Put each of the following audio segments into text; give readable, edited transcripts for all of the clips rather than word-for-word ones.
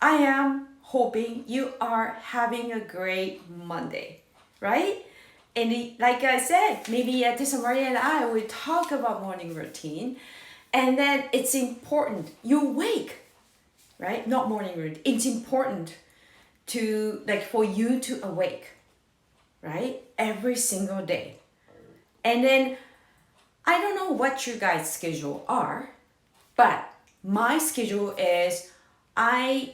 I am hoping you are having a great Monday, right? And like I said, maybe Tessa Maria and I will talk about morning routine. And then it's important you wake, right? Not morning routine. It's important to like for you to awake, right? Every single day. And then I don't know what you guys' schedule are, but my schedule is I,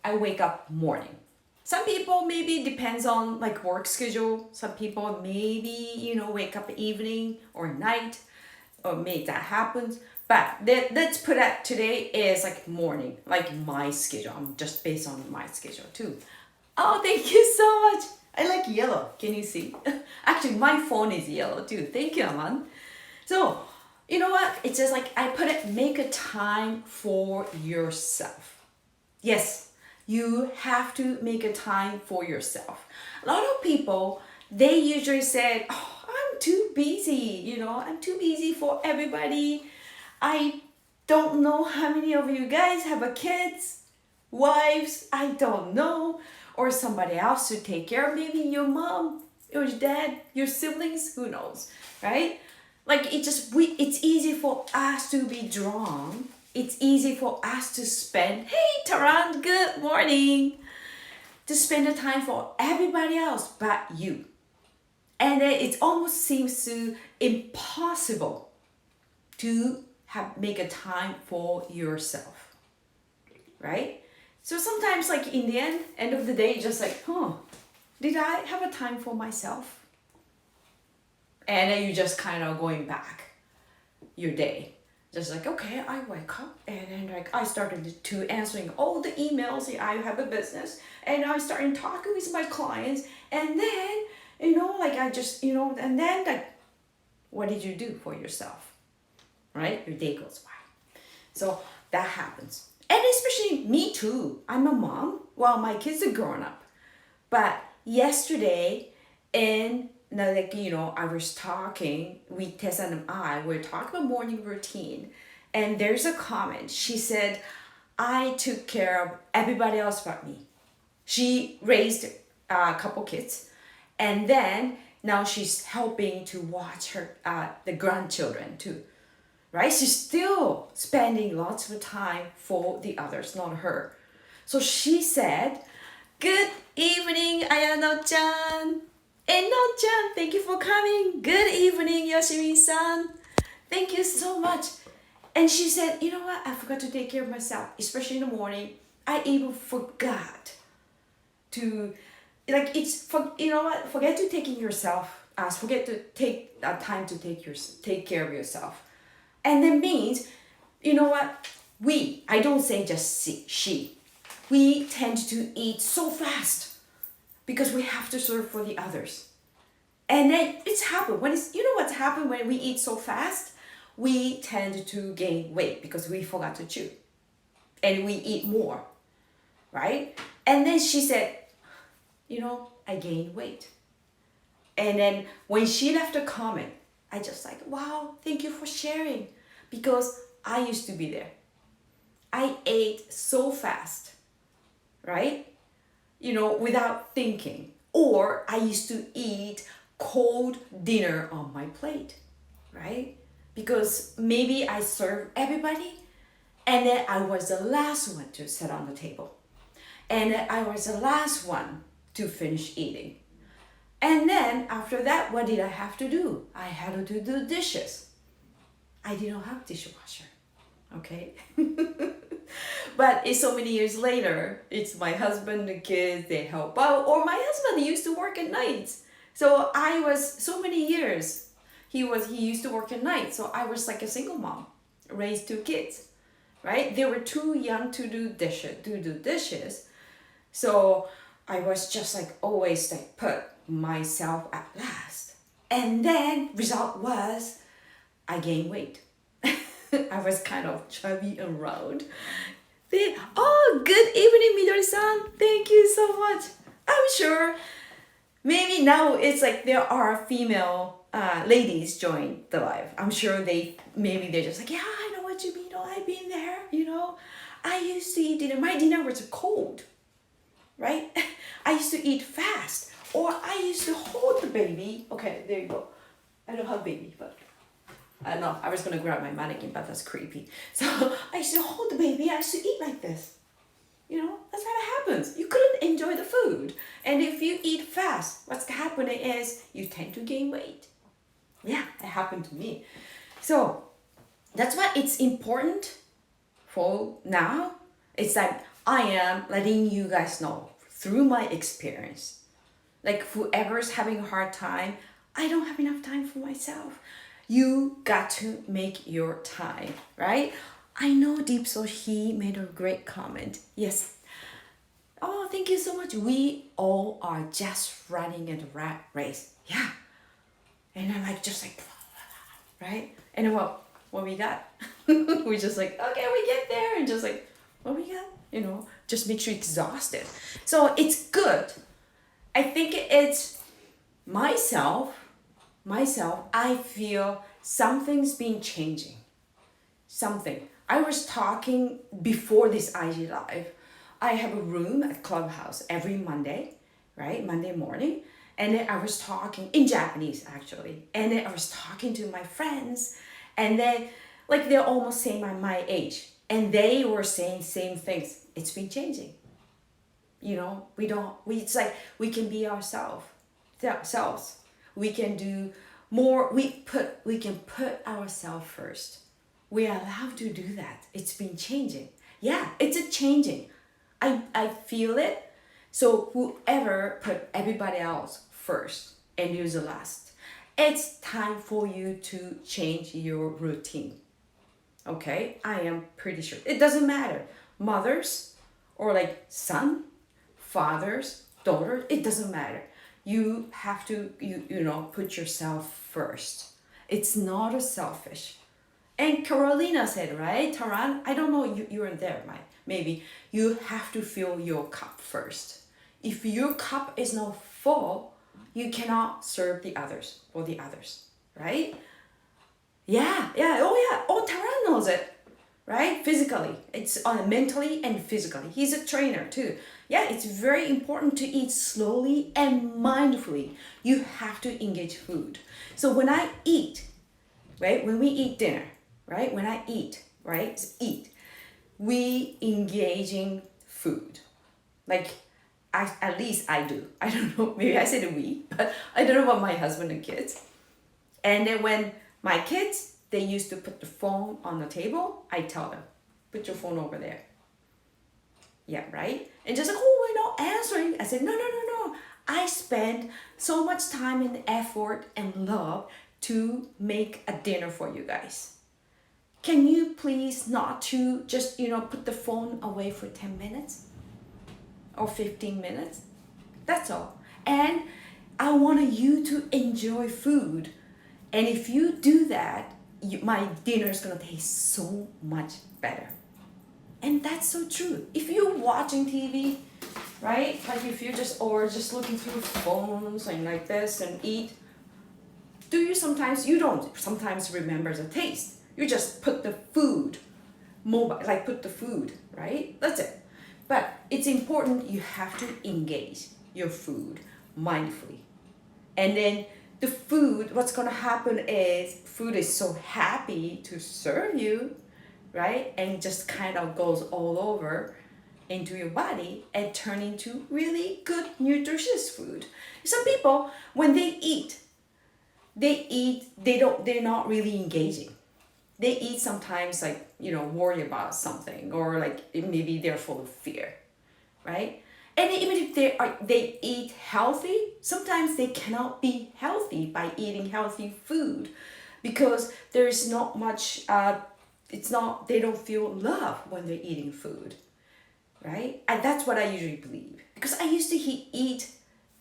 I wake up morning. Some people maybe depends on like work schedule. Some people maybe, wake up evening or night or make that happens. But let's put that today is like morning, like my schedule. I'm just based on my schedule too. Oh, thank you so much. I like yellow. Can you see? Actually, my phone is yellow too. Thank you, Aman. So, you know what? It's just like I put it, make a time for yourself. Yes, you have to make a time for yourself. A lot of people, they usually say, oh, I'm too busy, I'm too busy for everybody. I don't know how many of you guys have a kids, wives, I don't know, or somebody else to take care of, maybe your mom, your dad, your siblings, who knows, right? Like it's easy for us to be drawn. It's easy for us to spend, hey Taran, good morning, to spend the time for everybody else but you. And then it almost seems to impossible to make a time for yourself, right? So sometimes like in the end of the day, just like, did I have a time for myself? And then you just kind of going back your day. Just like, okay, I wake up and then like I started to answering all the emails. I have a business and I started talking with my clients. And then, like I just, and then like, what did you do for yourself? Right? Your day goes by. So that happens. And especially me too. I'm a mom. Well, my kids are grown up. But yesterday, in I was talking with Tessa and we were talking about morning routine, and there's a comment. She said, I took care of everybody else but me. She raised a couple kids, and then now she's helping to watch her the grandchildren too, right? She's still spending lots of time for the others, not her. So she said, good evening, Ayano-chan. And No-chan, thank you for coming. Good evening, Yoshimi-san. Thank you so much. And she said, you know what? I forgot to take care of myself, especially in the morning. I even forgot to, like, forget to taking yourself, forget to take time to take care of yourself. And that means, you know what? I don't say just she, we tend to eat so fast because we have to serve for the others. And then it's happened when what's happened when we eat so fast? We tend to gain weight because we forgot to chew. And we eat more, right? And then she said, I gained weight. And then when she left a comment, I just like, wow, thank you for sharing. Because I used to be there. I ate so fast, right? Without thinking. Or I used to eat cold dinner on my plate, right? Because maybe I served everybody and then I was the last one to sit on the table. And then I was the last one to finish eating. And then after that, what did I have to do? I had to do dishes. I didn't have dishwasher, okay? But it's so many years later, it's my husband, the kids, they help out. Or my husband used to work at nights. So I was, so many years, he used to work at night. So I was like a single mom, raised two kids, right? They were too young to do dishes. So I was just like always like put myself at last. And then result was I gained weight. I was kind of chubby and round. Good evening, Midori-san. Thank you so much. I'm sure maybe now it's like there are female ladies join the live. I'm sure they're just like, yeah, I know what you mean. I've been there, I used to eat dinner. My dinner was cold, right? I used to eat fast, or I used to hold the baby. Okay, there you go. I don't have baby, but I don't know. I was gonna grab my mannequin, but that's creepy. So I used to hold the baby. I used to eat like this. You know, that's how it happens. You couldn't enjoy the food, and if you eat fast, what's happening is you tend to gain weight. Yeah, it happened to me. So that's why it's important for now. It's that I am letting you guys know through my experience. Like whoever's having a hard time, I don't have enough time for myself. You got to make your time, right? I know Deep So he made a great comment. Yes. Oh, thank you so much. We all are just running a rat race. Yeah. And I'm like, just like, right? And then what we got? We just like, okay, we get there, and just like, what we got? You know, just makes you exhausted. So it's good. I think it's myself, I feel something's been changing. Something. I was talking before this IG Live. I have a room at Clubhouse every Monday, right? Monday morning. And then I was talking in Japanese actually. And then I was talking to my friends, and then like they're almost saying my age. And they were saying same things. It's been changing. You know, it's like we can be ourselves. We can do more. We can put ourselves first. We are allowed to do that. It's been changing. Yeah, it's a changing. I feel it. So whoever put everybody else first and you're the last, it's time for you to change your routine. Okay, I am pretty sure. It doesn't matter. Mothers or like son, fathers, daughters, it doesn't matter. You have to, you know, put yourself first. It's not a selfish. And Carolina said, right, Taran, I don't know, you weren't there, Mike. Maybe you have to fill your cup first. If your cup is not full, you cannot serve the others or the others, right? Yeah, oh, Taran knows it, right? Physically, it's mentally and physically. He's a trainer too. Yeah, it's very important to eat slowly and mindfully. You have to engage food. So when I eat, right, when we eat dinner, right, when I eat, right, we engaging food. Like, at least I do. I don't know, maybe I said we, but I don't know about my husband and kids. And then when my kids, they used to put the phone on the table, I tell them, put your phone over there. Yeah, right? And just like, oh, we're not answering. I said, no. I spend so much time and effort and love to make a dinner for you guys. Can you please not to just, put the phone away for 10 minutes or 15 minutes? That's all. And I want you to enjoy food. And if you do that, my dinner is going to taste so much better. And that's so true. If you're watching TV, right? Like if you're just looking through phones and like this and eat, you don't sometimes remember the taste. You just put the food, put the food, right? That's it. But it's important you have to engage your food mindfully. And then the food, what's gonna happen is food is so happy to serve you, right? And just kind of goes all over into your body and turn into really good nutritious food. Some people, when they eat, they're not really engaging. They eat sometimes worry about something, or like maybe they're full of fear, right? And even if they eat healthy, sometimes they cannot be healthy by eating healthy food because there's not much, they don't feel love when they're eating food, right? And that's what I usually believe. Because I used to eat,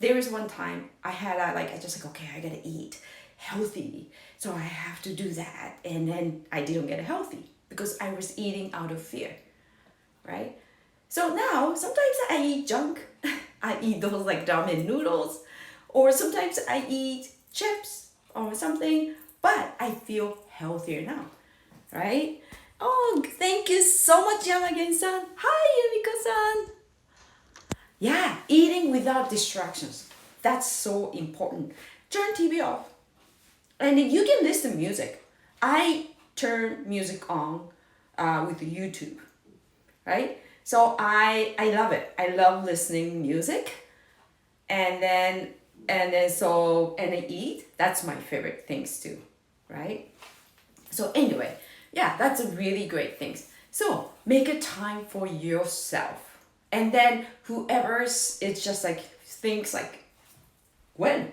there was one time I had okay, I gotta eat healthy. So I have to do that. And then I didn't get healthy because I was eating out of fear, right? So now, sometimes I eat junk. I eat those like ramen noodles, or sometimes I eat chips or something, but I feel healthier now, right? Oh, thank you so much, Yamagen-san. Hi, Yumiko-san. Yeah, eating without distractions. That's so important. Turn TV off. And you can listen to music. I turn music on with YouTube, right? So I love it. I love listening music, and then I eat. That's my favorite things too, right? So anyway, yeah, that's a really great thing. So make a time for yourself, and then whoever's it's just like thinks like when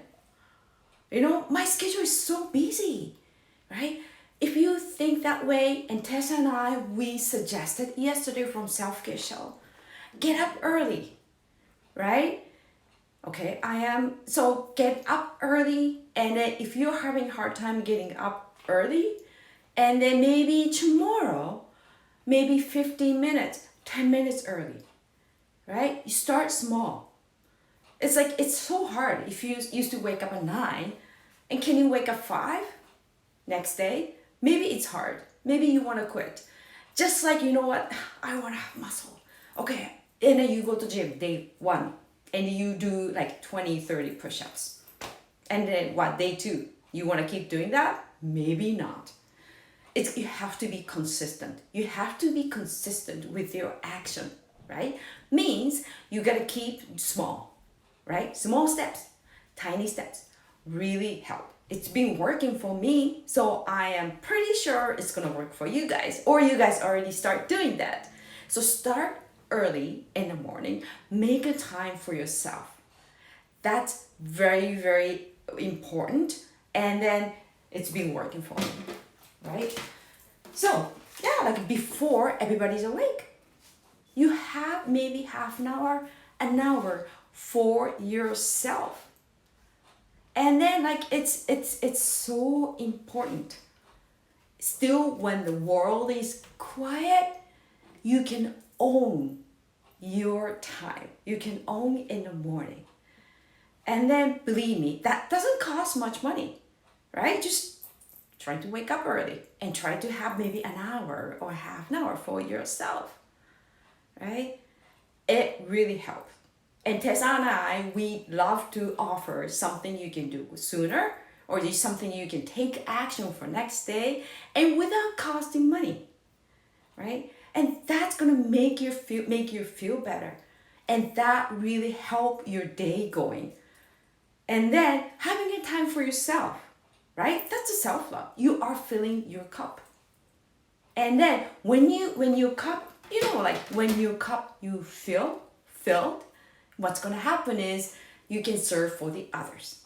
my schedule is so busy, right? If you think that way, and Tessa and I, we suggested yesterday from Self Care Show, get up early, right? Okay, I am. So get up early, and then if you're having hard time getting up early, and then maybe tomorrow, maybe 15 minutes, 10 minutes early, right? You start small. It's like, it's so hard if you used to wake up at 9, and can you wake up 5 next day? Maybe it's hard. Maybe you want to quit. Just like, you know what? I want to have muscle. Okay. And then you go to gym day 1 and you do like 20, 30 push-ups. And then what, day 2? You want to keep doing that? Maybe not. You have to be consistent. You have to be consistent with your action, right? Means you got to keep small, right? Small steps, tiny steps really help. It's been working for me, so I am pretty sure it's gonna work for you guys, or you guys already start doing that. So start early in the morning, make a time for yourself. That's very, very important, and then it's been working for me, right? So yeah, like before everybody's awake, you have maybe half an hour for yourself. And then like it's so important. Still, when the world is quiet, you can own your time. You can own in the morning. And then believe me, that doesn't cost much money, right? Just try to wake up early and try to have maybe an hour or half an hour for yourself, right? It really helps. And Tessa and I, we love to offer something you can do sooner, or just something you can take action for next day, and without costing money, right? And that's gonna make you feel better, and that really help your day going. And then having a time for yourself, right? That's a self love. You are filling your cup, and then when your cup, like when your cup you feel filled, what's going to happen is you can serve for the others,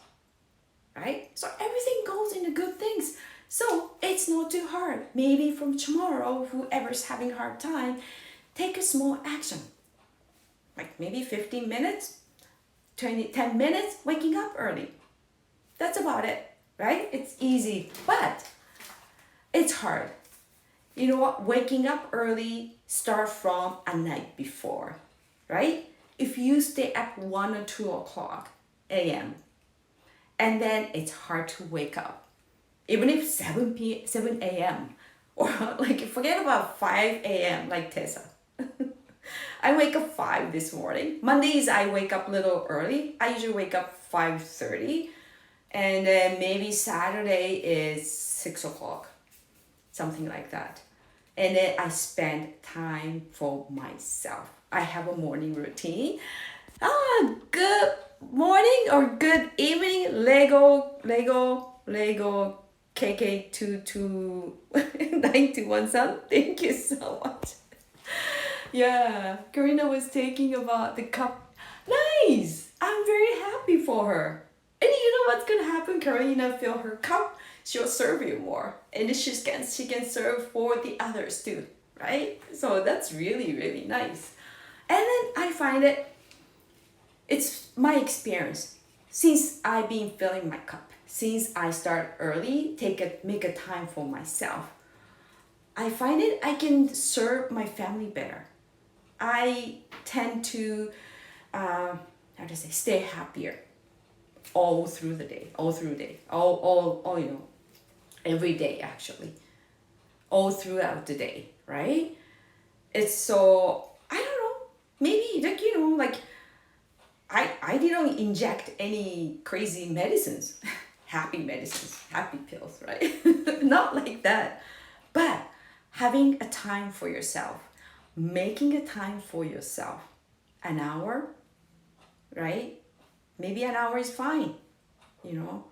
right? So everything goes into good things. So it's not too hard. Maybe from tomorrow, whoever's having a hard time, take a small action. Like maybe 15 minutes, 10 minutes, waking up early. That's about it, right? It's easy, but it's hard. You know what? Waking up early start from a night before, right? If you stay up 1 or 2 o'clock a.m., and then it's hard to wake up. Even if 7 a.m. or like forget about 5 a.m. like Tessa. I wake up 5 this morning. Mondays I wake up a little early. I usually wake up 5:30, and then maybe Saturday is 6 o'clock, something like that. And then I spend time for myself. I have a morning routine. Good morning or good evening, Lego KK22921 son. Thank you so much. Yeah, Karina was taking about the cup. Nice! I'm very happy for her. And you know what's gonna happen? Karina fill her cup, she'll serve you more. And she can serve for the others too, right? So that's really, really nice. And then I find it's my experience. Since I've been filling my cup, since I start early, make a time for myself, I find I can serve my family better. I tend to, stay happier all through the day, all every day actually. all throughout the day, right? It's so, I don't know, maybe like, like I didn't inject any crazy medicines, happy medicines, happy pills, right? Not like that. But having a time for yourself, making a time for yourself, an hour, right? Maybe an hour is fine, you know.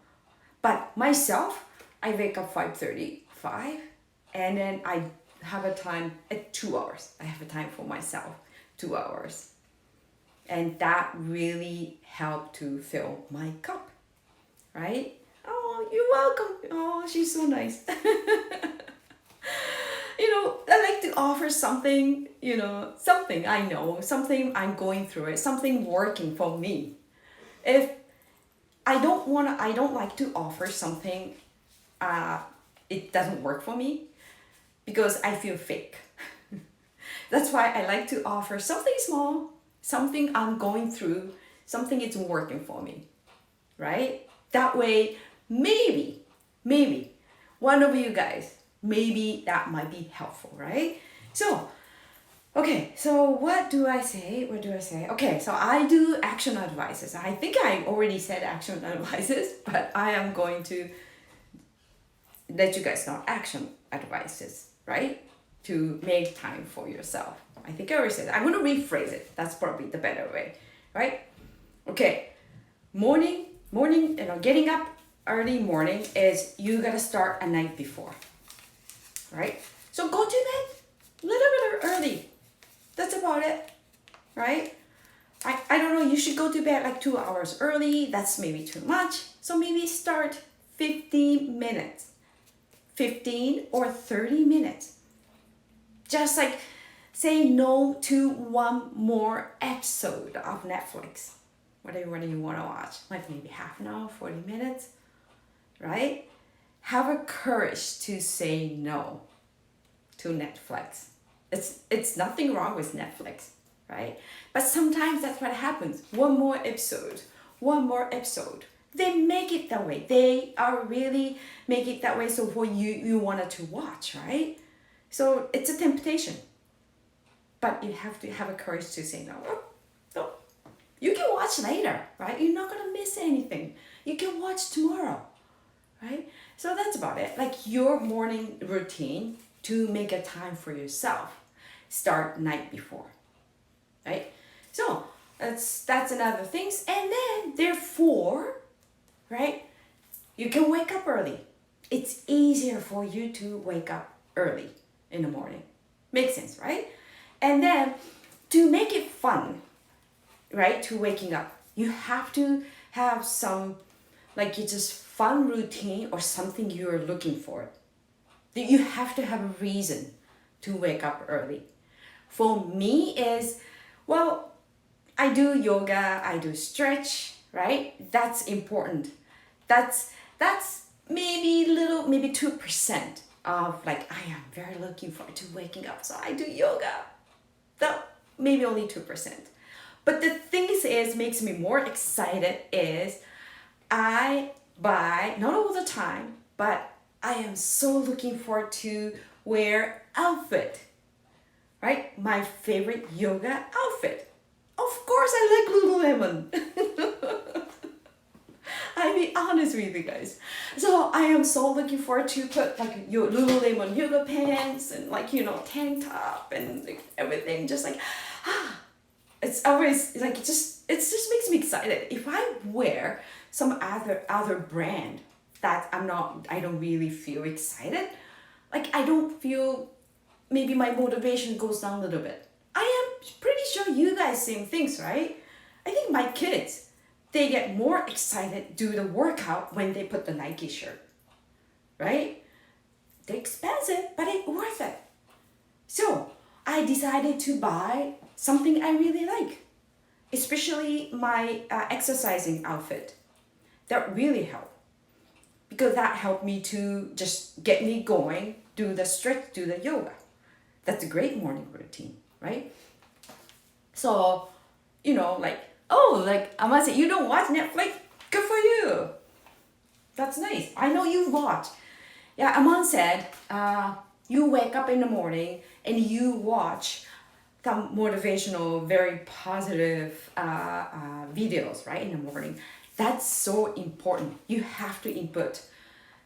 But myself, I wake up 5:35 and then I have a time at 2 hours. I have a time for myself, 2 hours. And that really helped to fill my cup, right? Oh, you're welcome. Oh, she's so nice. I like to offer something, something I know, something I'm going through it, something working for me. If I don't like to offer something, it doesn't work for me because I feel fake. That's why I like to offer something small, something I'm going through, something it's working for me, right? That way, maybe one of you guys, maybe that might be helpful, right? So, okay, so what do I say? Okay, so I do action advices. I think I already said action advices, but I am going to let you guys know action advices, right? To make time for yourself. I think I already said that. I'm going to rephrase it. That's probably the better way, right? Okay, morning, getting up early morning is you got to start a night before, right? So go to bed a little bit early. That's about it, right? I don't know, you should go to bed like 2 hours early. That's maybe too much. So maybe start 15 minutes, 15 or 30 minutes. Just like say no to one more episode of Netflix. Whatever you want to watch. Like maybe half an hour, 40 minutes, right? Have a courage to say no to Netflix. It's nothing wrong with Netflix, right? But sometimes that's what happens. One more episode. They make it that way. They are really make it that way so for you wanted to watch, right? So it's a temptation. But you have to have a courage to say no. No. You can watch later, right? You're not gonna miss anything. You can watch tomorrow, right? So that's about it. Like your morning routine to make a time for yourself. Start night before, right? So that's another things. And then therefore, right? You can wake up early. It's easier for you to wake up early in the morning. Makes sense, right? And then to make it fun, right? To waking up, you have to have some like it's just fun routine or something you're looking for. You have to have a reason to wake up early. For me is, well, I do yoga, I do stretch, right? That's important. That's maybe 2% of like I am very looking forward to waking up. So I do yoga. That maybe only 2%. But the thing is makes me more excited is I buy, not all the time, but I am so looking forward to wear outfit, right? My favorite yoga outfit. Of course I like Lululemon. I'll be honest with you guys. So I am so looking forward to put like your Lululemon yoga pants and like, tank top and like everything. Just like, it's always like, it just makes me excited. If I wear some other brand that I don't really feel excited, like I don't feel, maybe my motivation goes down a little bit. I am pretty sure you guys same things, right? I think my kids, they get more excited do the workout when they put the Nike shirt, right? They're expensive, but it's worth it. So I decided to buy something I really like, especially my exercising outfit. That really helped because that helped me to just get me going, do the stretch, do the yoga. That's a great morning routine, right? So, like, oh, like Amase, you don't watch Netflix? Good for you. That's nice. I know you watch. Yeah, Aman said, You wake up in the morning and you watch some motivational, very positive videos, right, in the morning. That's so important. You have to input.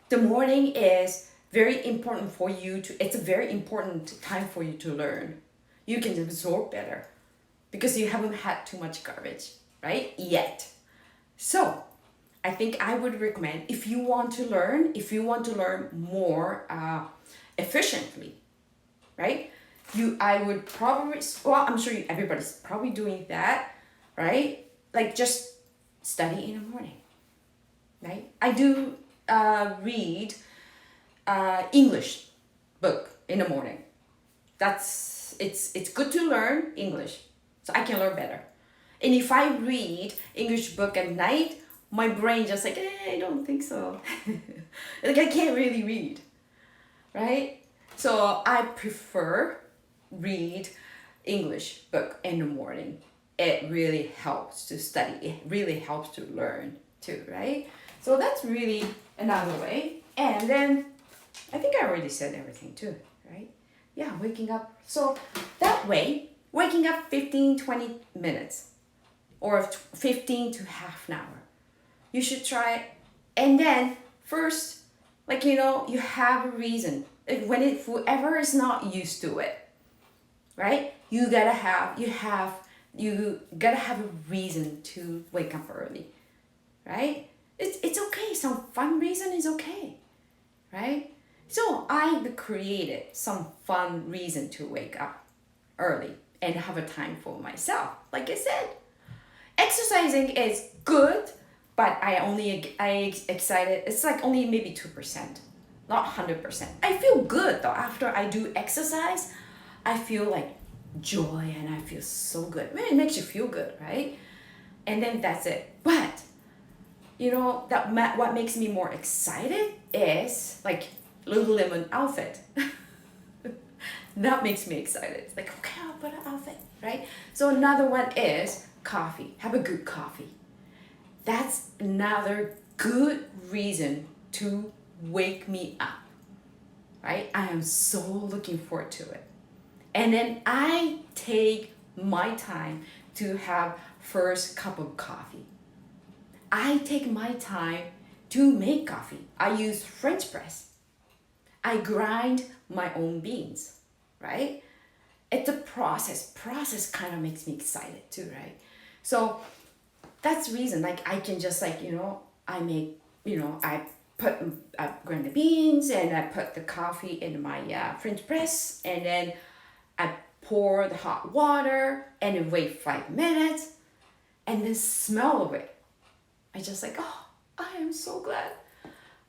The morning is very important for you to, it's a very important time for you to learn. You can absorb better because you haven't had too much garbage, right, yet. So I think I would recommend, if you want to learn more efficiently, right? I would probably, well, I'm sure everybody's probably doing that, right? Like just study in the morning, right? I do read English book in the morning. It's good to learn English, so I can learn better. And if I read English book at night, my brain just like, I don't think so. Like I can't really read, right? So I prefer read English book in the morning. It really helps to study. It really helps to learn too, right? So that's really another way. And then I think I already said everything too, right? Yeah, waking up. So that way, waking up 15-20 minutes or 15 to half an hour. You should try it. And then first, like, you have a reason. Like whoever is not used to it, right? You gotta have a reason to wake up early, right? It's okay. Some fun reason is okay, right? So I created some fun reason to wake up early and have a time for myself. Like I said, exercising is good, but I excited. It's like only maybe 2%, not 100%. I feel good though after I do exercise. I feel like joy and I feel so good. Man, it makes you feel good, right? And then that's it. But what makes me more excited is like Lululemon outfit. That makes me excited. It's like, okay, I'll put an outfit, right? So another one is coffee. Have a good coffee. That's another good reason to wake me up, right? I am so looking forward to it. And then I take my time to have first cup of coffee. I take my time to make coffee. I use French press. I grind my own beans, right? It's a process. Process kind of makes me excited too, right? So that's the reason, like I can just like, I make, I grind the beans and I put the coffee in my French press and then I pour the hot water and then wait 5 minutes and then smell of it. I just like, oh, I am so glad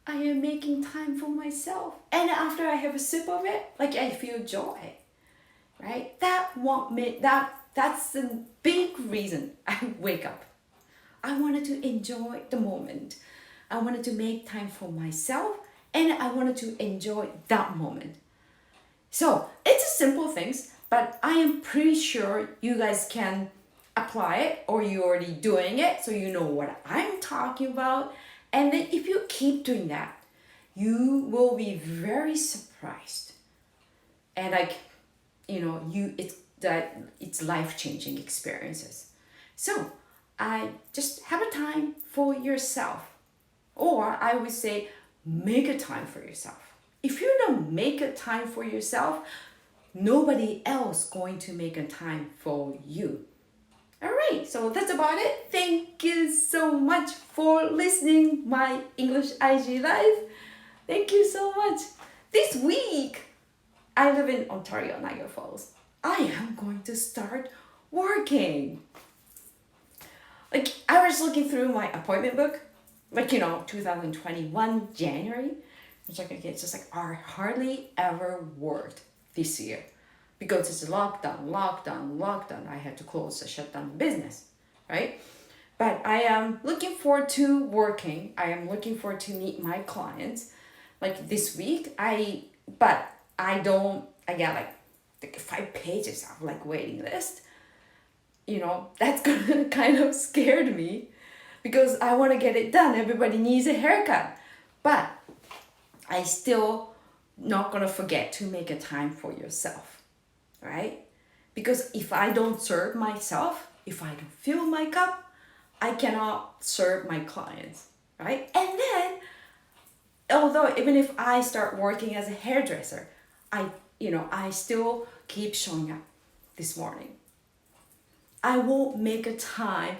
I am making time for myself. And after I have a sip of it, like I feel joy, right? That's the big reason I wake up. I wanted to enjoy the moment. I wanted to make time for myself and I wanted to enjoy that moment. So it's a simple things, but I am pretty sure you guys can apply it or you're already doing it so you know what I'm talking about. And then if you keep doing that, you will be very surprised. And like, it's life-changing experiences. So I just have a time for yourself. Or I would say, make a time for yourself. If you don't make a time for yourself, nobody else going to make a time for you. All right, so that's about it. Thank you so much for listening my English IG Live. Thank you so much. This week, I live in Ontario, Niagara Falls. I am going to start working. Like, I was looking through my appointment book, 2021 January. It's like, okay, it's just like, I hardly ever worked this year. Because it's lockdown. I had to shut down the business, right? But I am looking forward to working. I am looking forward to meet my clients. Like this week, I got like 5 pages of like waiting list. That's gonna kind of scared me because I want to get it done. Everybody needs a haircut. But I still not gonna forget to make a time for yourself, right? Because if I don't serve myself, if I don't fill my cup, I cannot serve my clients, right? And then, although even if I start working as a hairdresser, I still keep showing up this morning. I will make a time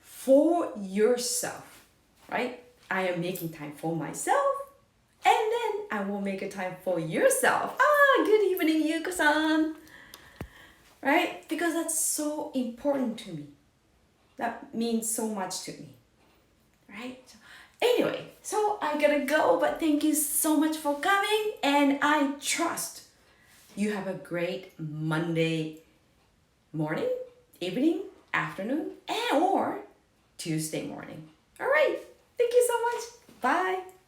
for yourself, right? I am making time for myself, and then I will make a time for yourself. Good evening, Yuko-san. Right? Because that's so important to me. That means so much to me. Right? Anyway, so I gotta go, but thank you so much for coming, and I trust you have a great Monday morning, evening, afternoon, and or Tuesday morning. All right. Thank you so much. Bye.